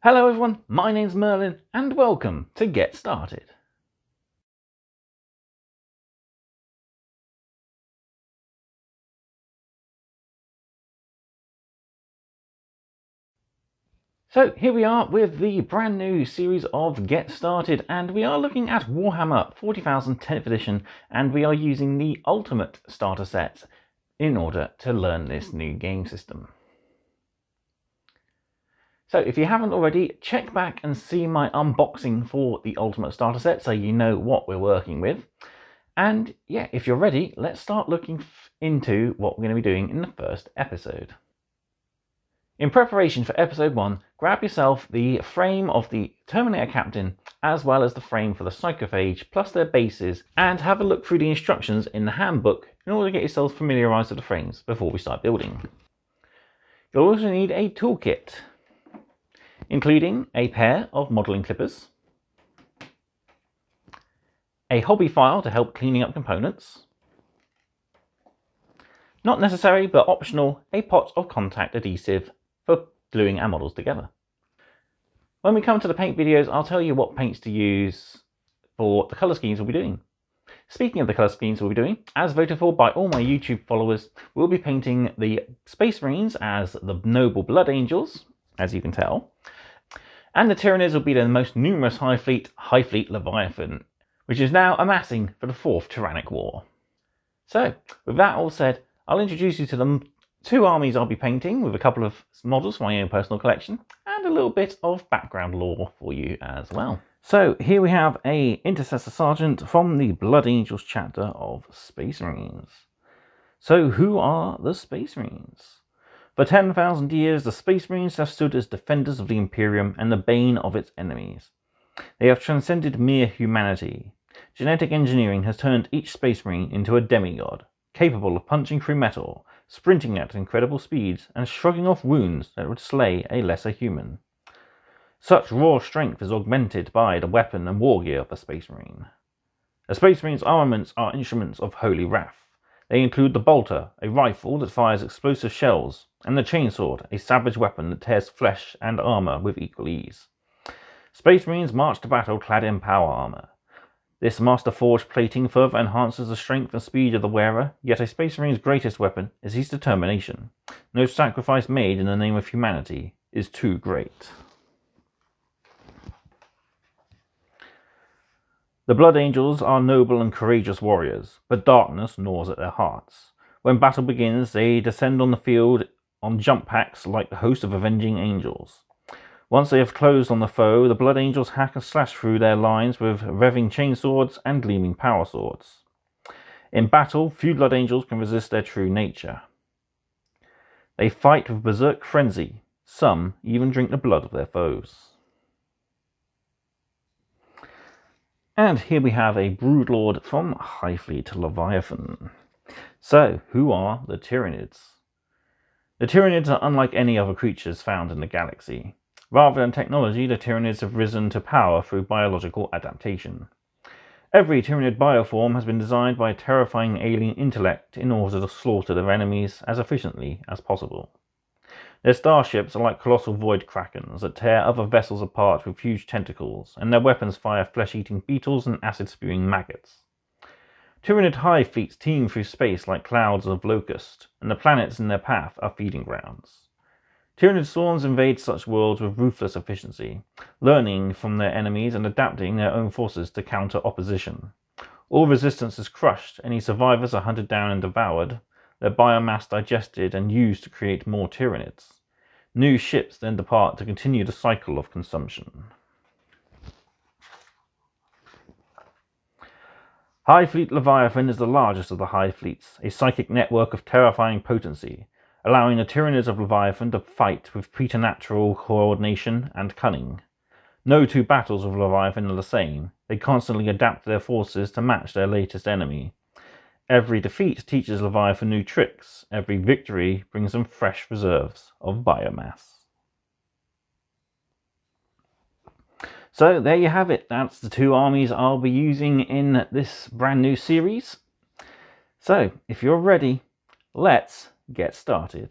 Hello everyone, my name's Merlin and welcome to Get Started. So here we are with the brand new series of Get Started, and we are looking at Warhammer 40,000 10th edition, and we are using the Ultimate starter set in order to learn this new game system. So if you haven't already, check back and see my unboxing for the Ultimate starter set so you know what we're working with. And yeah, if you're ready, let's start looking into what we're going to be doing in the first episode. In preparation for episode 1, grab yourself the frame of the Terminator Captain as well as the frame for the Psychophage plus their bases, and have a look through the instructions in the handbook in order to get yourself familiarised with the frames before we start building. You'll also need a toolkit, including a pair of modelling clippers, a hobby file to help cleaning up components, not necessary but optional, a pot of contact adhesive for gluing our models together. When we come to the paint videos, I'll tell you what paints to use for the colour schemes we'll be doing. Speaking of the colour schemes we'll be doing, as voted for by all my YouTube followers, we'll be painting the Space Marines as the Noble Blood Angels, as you can tell, and the Tyranids will be the most numerous High Fleet Leviathan, which is now amassing for the 4th Tyrannic War. So, with that all said, I'll introduce you to the two armies I'll be painting, with a couple of models from my own personal collection and a little bit of background lore for you as well. So here we have a Intercessor Sergeant from the Blood Angels chapter of Space Marines. So who are the Space Marines? For 10,000 years, the Space Marines have stood as defenders of the Imperium and the bane of its enemies. They have transcended mere humanity. Genetic engineering has turned each Space Marine into a demigod, capable of punching through metal, sprinting at incredible speeds, and shrugging off wounds that would slay a lesser human. Such raw strength is augmented by the weapon and war gear of a Space Marine. A Space Marine's armaments are instruments of holy wrath. They include the bolter, a rifle that fires explosive shells, and the chainsword, a savage weapon that tears flesh and armour with equal ease. Space Marines march to battle clad in power armour. This master-forged plating further enhances the strength and speed of the wearer, yet a Space Marine's greatest weapon is his determination. No sacrifice made in the name of humanity is too great. The Blood Angels are noble and courageous warriors, but darkness gnaws at their hearts. When battle begins, they descend on the field on jump packs like the host of avenging angels. Once they have closed on the foe, the Blood Angels hack and slash through their lines with revving chainswords and gleaming power swords. In battle, few Blood Angels can resist their true nature. They fight with berserk frenzy. Some even drink the blood of their foes. And here we have a Broodlord from High Fleet Leviathan. So, who are the Tyranids? The Tyranids are unlike any other creatures found in the galaxy. Rather than technology, the Tyranids have risen to power through biological adaptation. Every Tyranid bioform has been designed by a terrifying alien intellect in order to slaughter their enemies as efficiently as possible. Their starships are like colossal void krakens that tear other vessels apart with huge tentacles, and their weapons fire flesh-eating beetles and acid-spewing maggots. Tyranid hive fleets teem through space like clouds of locust, and the planets in their path are feeding grounds. Tyranid swarms invade such worlds with ruthless efficiency, learning from their enemies and adapting their own forces to counter opposition. All resistance is crushed, any survivors are hunted down and devoured, their biomass digested and used to create more Tyranids. New ships then depart to continue the cycle of consumption. High Fleet Leviathan is the largest of the High Fleets, a psychic network of terrifying potency, allowing the Tyranids of Leviathan to fight with preternatural coordination and cunning. No two battles of Leviathan are the same. They constantly adapt their forces to match their latest enemy. Every defeat teaches Leviathan new tricks. Every victory brings them fresh reserves of biomass. So there you have it. That's the two armies I'll be using in this brand new series. So if you're ready, let's get started.